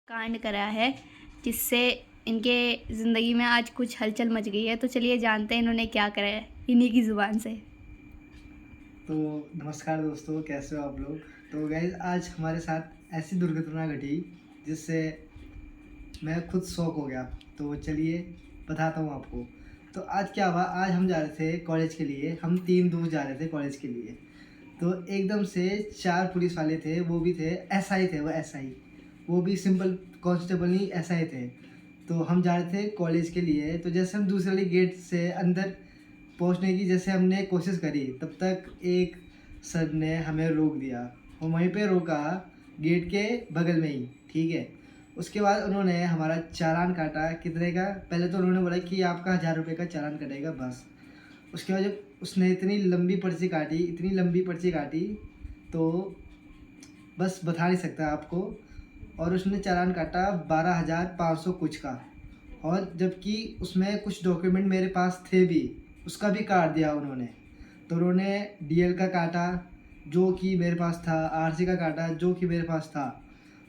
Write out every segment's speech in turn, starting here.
कांड करा है जिससे इनके ज़िंदगी में आज कुछ हलचल मच गई है। तो चलिए जानते हैं इन्होंने क्या करा है इन्हीं की ज़ुबान से। तो नमस्कार दोस्तों, कैसे हो आप लोग। तो गाइज आज हमारे साथ ऐसी दुर्घटना घटी जिससे मैं खुद शॉक हो गया। तो चलिए बताता हूँ आपको। तो आज क्या हुआ, आज हम जा रहे थे कॉलेज के लिए, हम 3 दोस्त जा रहे थे कॉलेज के लिए। तो एकदम से 4 पुलिस वाले थे, वो भी थे एसआई थे, वो एसआई, वो भी सिंपल कांस्टेबल नहीं एसआई थे। तो हम जा रहे थे कॉलेज के लिए। तो जैसे हम दूसरे वाली गेट से अंदर पहुंचने की जैसे हमने कोशिश करी, तब तक एक सर ने हमें रोक दिया। वो वहीं पे रोका, गेट के बगल में ही, ठीक है। उसके बाद उन्होंने हमारा चालान काटा। कितने का? पहले तो उन्होंने बोला कि आपका 1000 रुपये का चालान कटेगा बस। उसके बाद जब उसने इतनी लंबी पर्ची काटी, इतनी लंबी पर्ची काटी, तो बस बता नहीं सकता आपको। और उसने चालान काटा 12,500 कुछ का। और जबकि उसमें कुछ डॉक्यूमेंट मेरे पास थे भी, उसका भी काट दिया उन्होंने। तो उन्होंने डीएल का काटा जो कि मेरे पास था, आरसी का काटा जो कि मेरे पास था।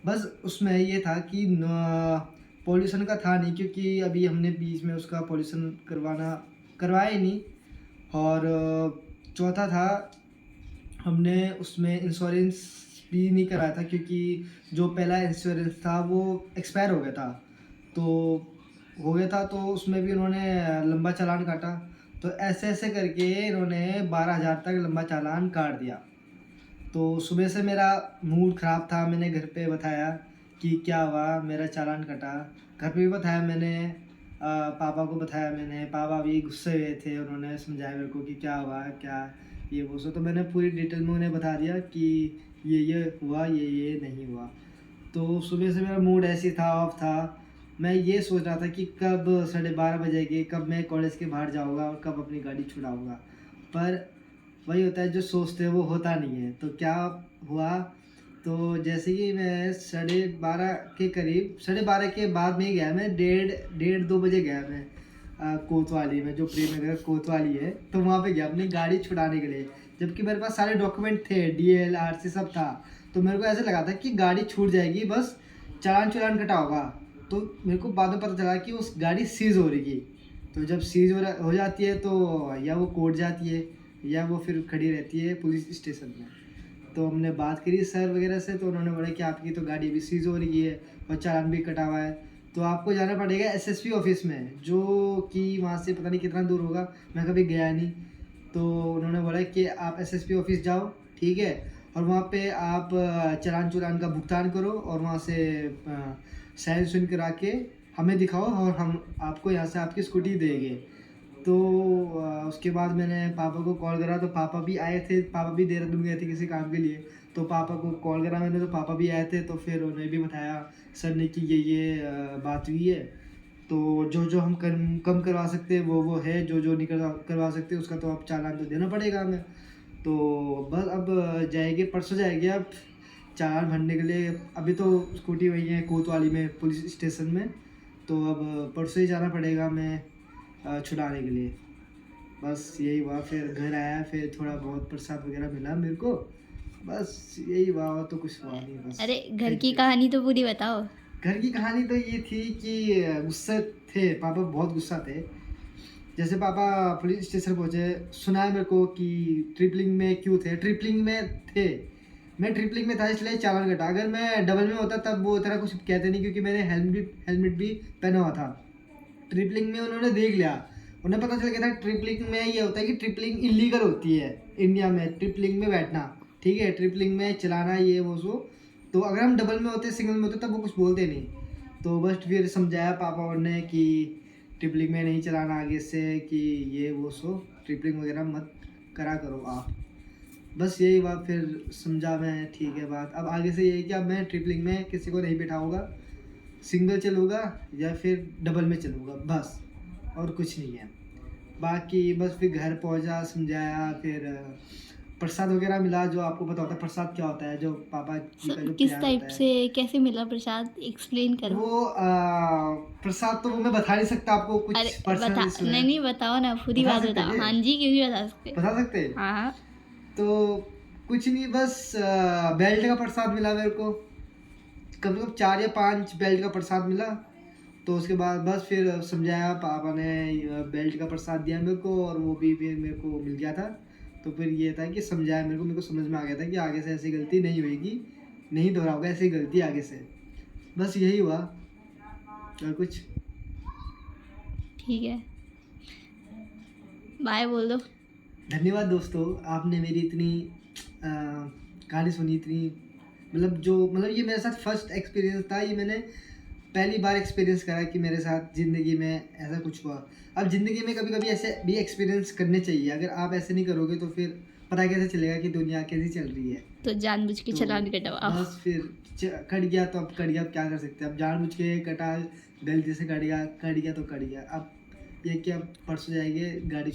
बस उसमें ये था कि पॉल्यूशन का था नहीं, क्योंकि अभी हमने बीच में उसका पॉल्यूशन करवाया ही नहीं। और चौथा था, हमने उसमें इंश्योरेंस भी नहीं कराया था, क्योंकि जो पहला इंश्योरेंस था वो एक्सपायर हो गया था। तो उसमें भी उन्होंने लंबा चालान काटा। तो ऐसे ऐसे करके इन्होंने 12,000 तक लंबा चालान काट दिया। तो सुबह से मेरा मूड ख़राब था। मैंने घर पे बताया कि क्या हुआ, मेरा चालान कटा। घर पे भी बताया मैंने, पापा को बताया मैंने। पापा भी गुस्से हुए थे, उन्होंने समझाया मेरे को कि क्या हुआ, क्या ये वो सो। तो मैंने पूरी डिटेल में उन्हें बता दिया कि ये हुआ, ये नहीं हुआ। तो सुबह से मेरा मूड ऐसे था, ऑफ था। मैं ये सोच रहा था कि कब 12:30 बजेंगे, कब मैं कॉलेज के बाहर जाऊँगा और कब अपनी गाड़ी छुड़ाऊँगा। पर वही होता है, जो सोचते हैं वो होता नहीं है। तो क्या हुआ, तो जैसे कि मैं 12:30 के करीब, 12:30 के बाद में ही गया मैं, डेढ़ 2 बजे गया मैं कोतवाली में, जो प्रेम नगर कोतवाली है। तो वहाँ पे गया अपनी गाड़ी छुड़ाने के लिए, जबकि मेरे पास सारे डॉक्यूमेंट थे, डीएल आरसी सब था। तो मेरे को ऐसे लगा था कि गाड़ी छूट जाएगी, बस चालान कटा होगा। तो मेरे को बाद में पता चला कि उस गाड़ी सीज़ हो रही। तो जब सीज़ हो जाती है तो या वो कोर्ट जाती है या वो फिर खड़ी रहती है पुलिस स्टेशन में। तो हमने बात करी सर वगैरह से, तो उन्होंने बोला कि आपकी तो गाड़ी अभी सीज़ हो रही है और चालान भी कटा हुआ है, तो आपको जाना पड़ेगा एसएसपी ऑफिस में, जो कि वहाँ से पता नहीं कितना दूर होगा, मैं कभी गया नहीं। तो उन्होंने बोला कि आप एसएसपी ऑफिस जाओ, ठीक है, और वहाँ पे आप चालान का भुगतान करो और वहाँ से साइन सुन करा के हमें दिखाओ और हम आपको यहाँ से आपकी स्कूटी देंगे। तो उसके बाद मैंने पापा को कॉल करा, तो पापा भी आए थे। पापा भी देहरादून गए थे किसी काम के लिए। तो पापा को कॉल करा मैंने, तो पापा भी आए थे। तो फिर उन्हें भी बताया सर ने कि ये बात हुई है। तो जो हम कम करवा सकते हैं वो है, जो नहीं करवा सकते उसका तो अब चालान तो देना पड़ेगा हमें। तो बस अब जाएंगे, परसों जाएंगे अब चालान भरने के लिए। अभी तो स्कूटी वही है कोतवाली में पुलिस स्टेशन में। तो अब परसों ही जाना पड़ेगा हमें छुड़ाने के लिए। बस यही हुआ। फिर घर आया, फिर थोड़ा बहुत प्रसाद वगैरह मिला मेरे को। बस यही हुआ, और तो कुछ हुआ नहीं बस। अरे घर थैंक की यू। कहानी तो पूरी बताओ। घर की कहानी तो ये थी कि गुस्से थे पापा, बहुत गुस्सा थे। जैसे पापा पुलिस स्टेशन पहुंचे, सुनाया मेरे को कि ट्रिपलिंग में क्यों थे। ट्रिपलिंग में थे, मैं ट्रिपलिंग में था इसलिए चालान कटा। अगर मैं डबल में होता तब वो इतना कुछ कहते नहीं, क्योंकि मैंने हेलमेट भी पहना हुआ था। ट्रिपलिंग में उन्होंने देख लिया, उन्हें पता चल गया था ट्रिपलिंग में ये होता है कि ट्रिपलिंग इलीगल होती है इंडिया में, ट्रिपलिंग में बैठना, ठीक है, ट्रिपलिंग में चलाना ये वो सो। तो अगर हम डबल में होते, सिंगल में होते, तब वो कुछ बोलते नहीं। तो बस फिर समझाया पापा और ने कि ट्रिपलिंग में नहीं चलाना आगे से, कि ये वो सो, ट्रिपलिंग वगैरह मत करा करो आप। बस यही बात फिर समझा मैं, ठीक है बात। अब आगे से यही कि अब मैं ट्रिपलिंग में किसी को नहीं बिठाऊंगा, सिंगल चलूँगा या फिर डबल में चलूँगा बस, और कुछ नहीं है। बाकी बस फिर घर पहुँचा, समझाया, फिर प्रसाद वगैरह मिला। जो आपको पता होता है प्रसाद क्या होता है, जो पापा जी का जो किस प्यार टाइप होता है। से कैसे मिला प्रसाद एक्सप्लेन करो। वो प्रसाद तो वो मैं बता नहीं सकता आपको, अरे कुछ बता, पर्सनल इशू नहीं है। नहीं बताओ ना, पूरी बता बात सकते बताओ। क्या? हाँ जी, क्यों नहीं बता सकते। बता सकते हैं? हाँ हाँ। तो कुछ नहीं, बस बेल्ट का प्रसाद मिला मेरे को, कम से कम 4 या 5 बेल्ट का प्रसाद मिला। तो उसके बाद बस फिर समझाया, पापा ने बेल्ट का प्रसाद दिया मेरे को, और वो भी फिर मेरे को मिल गया था। तो फिर ये था कि समझाया मेरे को समझ में आ गया था कि आगे से ऐसी गलती नहीं होएगी, नहीं दोहराओगे ऐसी गलती आगे से। बस यही हुआ, और कुछ। ठीक है, बाय बोल दो। धन्यवाद दोस्तों, आपने मेरी इतनी कहानी सुनी, इतनी मतलब ये मेरे साथ फर्स्ट एक्सपीरियंस था। ये मैंने पहली बार एक्सपीरियंस करा कि मेरे साथ ज़िंदगी में ऐसा कुछ हुआ। अब ज़िंदगी में कभी कभी ऐसे भी एक्सपीरियंस करने चाहिए। अगर आप ऐसे नहीं करोगे तो फिर पता कैसे चलेगा कि दुनिया कैसी चल रही है। तो जानबूझ के तो चालान कटवाओ। बस फिर कट गया तो अब कट गया, अब क्या कर सकते हैं। अब जानबूझ के कटा, गलती से कट गया तो कट गया। अब ये क्या, परसों जाएंगे गाड़ी